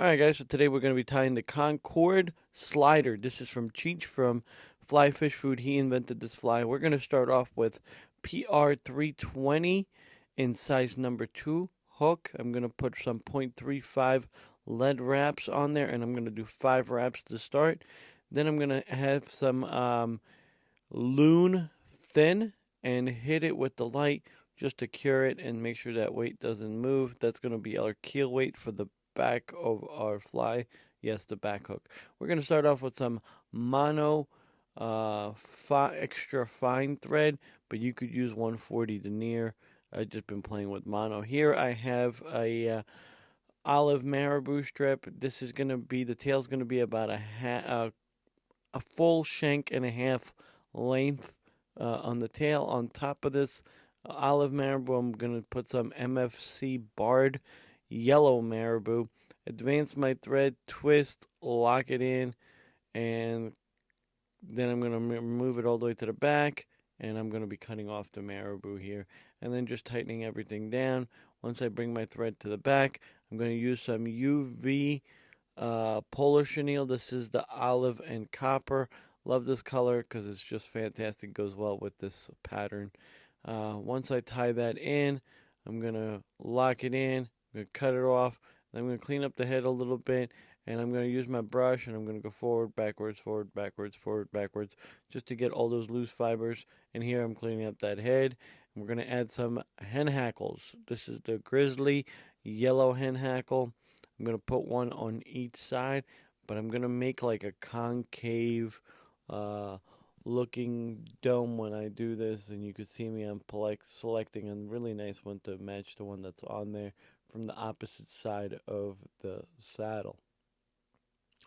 Alright guys, so today we're going to be tying the Concord Slider. This is from Cheech from Fly Fish Food. He invented this fly. We're going to start off with PR320 in size number 2 hook. I'm going to put some .35 lead wraps on there, and I'm going to do 5 wraps to start. Then I'm going to have some loon thin and hit it with the light just to cure it and make sure that weight doesn't move. That's going to be our keel weight for the back of our fly. Yes, the back hook. We're going to start off with some mono extra fine thread, but you could use 140 denier. I've just been playing with mono. Here I have a olive marabou strip. This is going to be, the tail's going to be about a full shank and a half length on the tail. On top of this olive marabou, I'm going to put some MFC barred yellow marabou. Advance my thread, twist, lock it in, and then I'm going to move it all the way to the back, and I'm going to be cutting off the marabou here, and then just tightening everything down. Once I bring my thread to the back, I'm going to use some UV polar chenille. This is the olive and copper. Love this color because it's just fantastic. It goes well with this pattern. Once I tie that in, I'm going to lock it in. I'm going to cut it off. Then I'm going to clean up the head a little bit, and I'm going to use my brush, and I'm going to go forward, backwards, forward, backwards, forward, backwards, just to get all those loose fibers. And here I'm cleaning up that head. And we're going to add some hen hackles. This is the grizzly yellow hen hackle. I'm going to put one on each side, but I'm going to make like a concave looking dome when I do this, and you can see me, I'm selecting a really nice one to match the one that's on there from the opposite side of the saddle.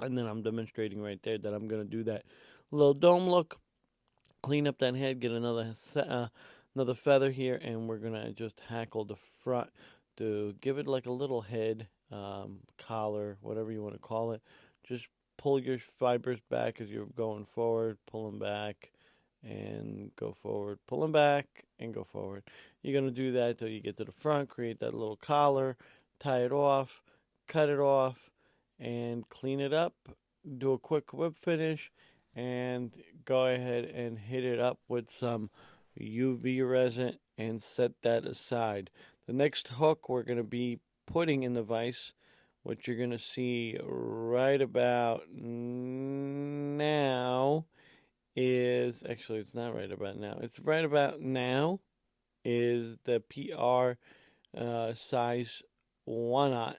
And then I'm demonstrating right there that I'm going to do that little dome look, clean up that head, get another feather here, and we're going to just hackle the front to give it like a little head, collar, whatever you want to call it. Just pull your fibers back as you're going forward, pull them back, and go forward, pull them back, and go forward. You're going to do that until you get to the front, create that little collar, tie it off, cut it off, and clean it up. Do a quick whip finish, and go ahead and hit it up with some UV resin and set that aside. The next hook we're going to be putting in the vise, what you're going to see right about now is, actually it's not right about now, it's right about now is the PR size 1/0.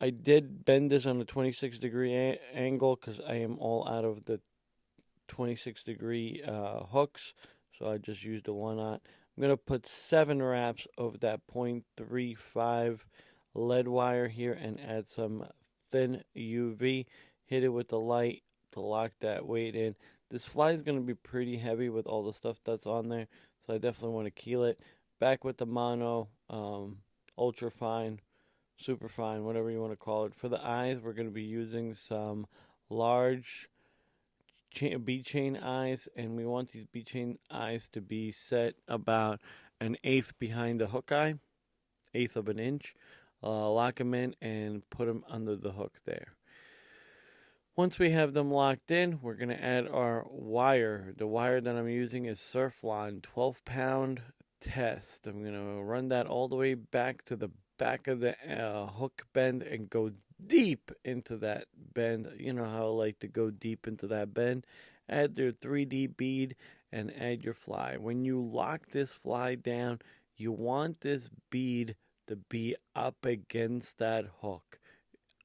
I did bend this on a 26-degree angle because I am all out of the 26-degree hooks, so I just used a 1/0. I'm going to put 7 wraps of that .35 lead wire here and add some thin UV. Hit it with the light to lock that weight in. This fly is going to be pretty heavy with all the stuff that's on there, so I definitely want to keel it. Back with the mono, ultra fine, super fine, whatever you want to call it. For the eyes, we're going to be using some large bead chain eyes, and we want these bead chain eyes to be set about 1/8 behind the hook eye, 1/8 of an inch. Lock them in and put them under the hook there. Once we have them locked in, we're going to add our wire. The wire that I'm using is Surflon 12-pound test. I'm going to run that all the way back to the back of the hook bend and go deep into that bend. You know how I like to go deep into that bend. Add your 3D bead and add your fly. When you lock this fly down, you want this bead to be up against that hook,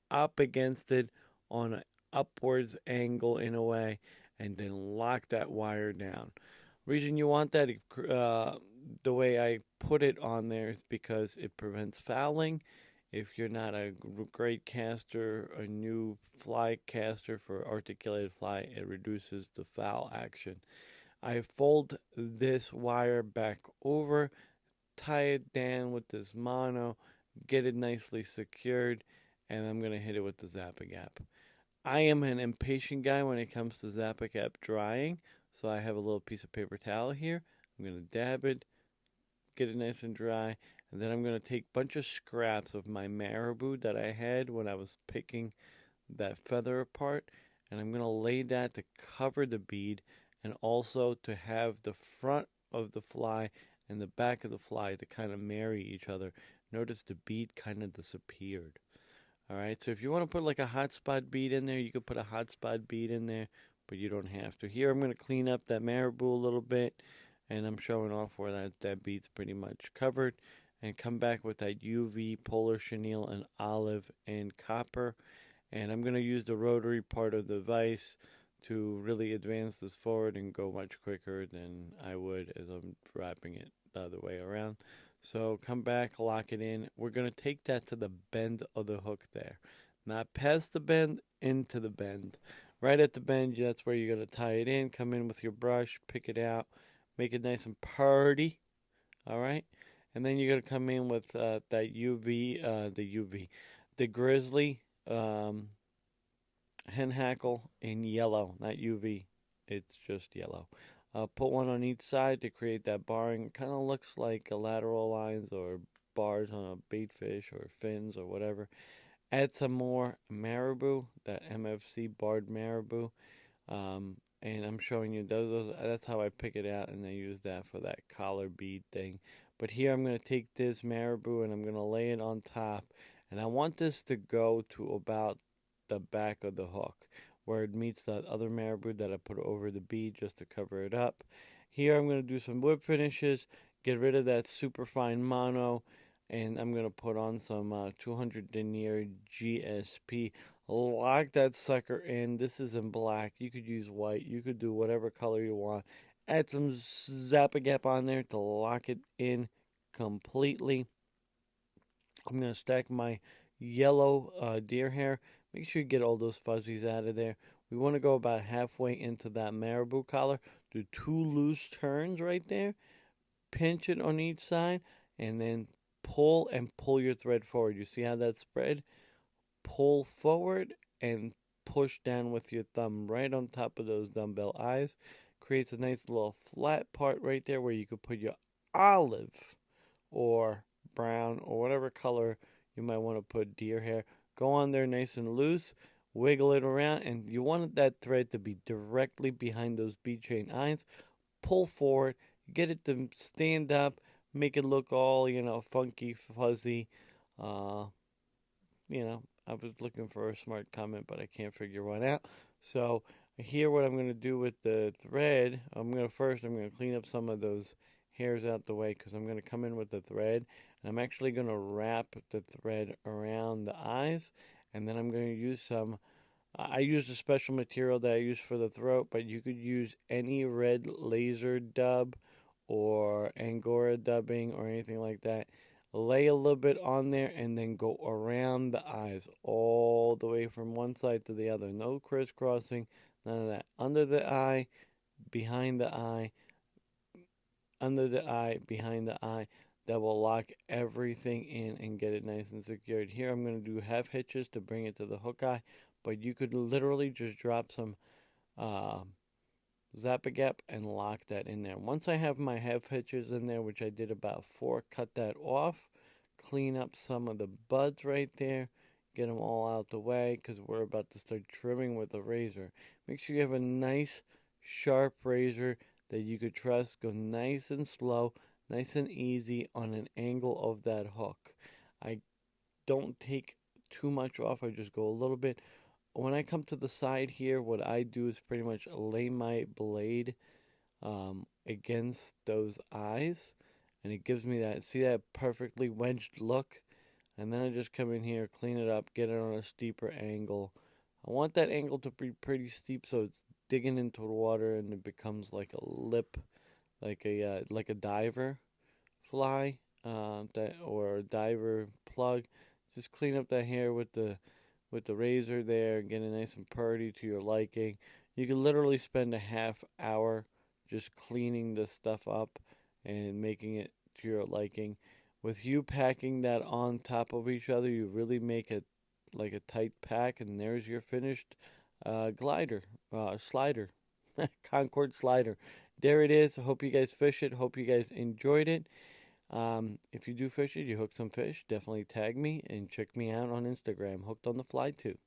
up against it on an upwards angle in a way, and then lock that wire down. Reason you want that, the way I put it on there, is because it prevents fouling. If you're not a great caster, a new fly caster for articulated fly, it reduces the foul action. I fold this wire back over, tie it down with this mono, get it nicely secured, and I'm going to hit it with the Zap-A-Gap. I am an impatient guy when it comes to Zap-A-Gap drying, so I have a little piece of paper towel here. I'm going to dab it, get it nice and dry, And then I'm going to take a bunch of scraps of my marabou that I had when I was picking that feather apart, and I'm going to lay that to cover the bead, and also to have the front of the fly and the back of the fly to kind of marry each other. Notice the bead kind of disappeared. All right, so if you want to put like a hot spot bead in there, you could put a hot spot bead in there, but you don't have to. Here I'm going to clean up that marabou a little bit, and I'm showing off where that bead's pretty much covered, and come back with that UV, polar chenille, and olive, and copper. And I'm going to use the rotary part of the vise to really advance this forward and go much quicker than I would as I'm wrapping it the other way around. So come back, lock it in. We're going to take that to the bend of the hook there. Not past the bend, into the bend. Right at the bend, that's where you're going to tie it in. Come in with your brush, pick it out, make it nice and purty. All right? And then you're going to come in with that the grizzly hen hackle in yellow, not UV. It's just yellow. Put one on each side to create that barring. It kind of looks like lateral lines or bars on a bait fish or fins or whatever. Add some more marabou, that MFC barred marabou. And I'm showing you that's how I pick it out, and I use that for that collar bead thing. But here I'm going to take this marabou and I'm going to lay it on top, and I want this to go to about the back of the hook where it meets that other marabou that I put over the bead just to cover it up. Here I'm going to do some whip finishes, get rid of that super fine mono, and I'm going to put on some 200 denier GSP. Lock that sucker in. This is in black. You could use white. You could do whatever color you want. Add some Zap-A-Gap on there to lock it in completely. I'm going to stack my yellow deer hair. Make sure you get all those fuzzies out of there. We want to go about halfway into that marabou collar. Do 2 loose turns right there. Pinch it on each side. And then pull your thread forward. You see how that's spread? Pull forward and push down with your thumb right on top of those dumbbell eyes. Creates a nice little flat part right there where you could put your olive or brown or whatever color you might want to put deer hair. Go on there nice and loose, wiggle it around, and you want that thread to be directly behind those bead chain eyes. Pull forward, get it to stand up, make it look all, funky, fuzzy. I was looking for a smart comment, but I can't figure one out. So here what I'm going to do with the thread, I'm going to clean up some of those hairs out the way because I'm going to come in with the thread, and I'm actually going to wrap the thread around the eyes, and then I'm going to use I used a special material that I use for the throat, but you could use any red laser dub or Angora dubbing or anything like that. Lay a little bit on there and then go around the eyes all the way from one side to the other. No crisscrossing, none of that. Under the eye, behind the eye, under the eye, behind the eye. That will lock everything in and get it nice and secured. Here I'm going to do half hitches to bring it to the hook eye, but you could literally just drop some Zap-A-Gap and lock that in there. Once I have my half hitches in there, which I did about 4, cut that off, clean up some of the buds right there, get them all out the way because we're about to start trimming with a razor. Make sure you have a nice sharp razor that you could trust. Go nice and slow, nice and easy on an angle of that hook. I don't take too much off, I just go a little bit. When I come to the side here, what I do is pretty much lay my blade against those eyes, and it gives me that perfectly wedged look. And then I just come in here, clean it up, get it on a steeper angle. I want that angle to be pretty steep so it's digging into the water and it becomes like a lip, like a diver fly, or a diver plug. Just clean up that hair with the razor there, get it nice and purty to your liking. You can literally spend a half hour just cleaning this stuff up and making it to your liking. With you packing that on top of each other, you really make it like a tight pack, and there's your finished slider, Concord Slider. There it is. I hope you guys fish it. Hope you guys enjoyed it. If you do fish it, you hook some fish, definitely tag me and check me out on Instagram, Hooked on the Fly too.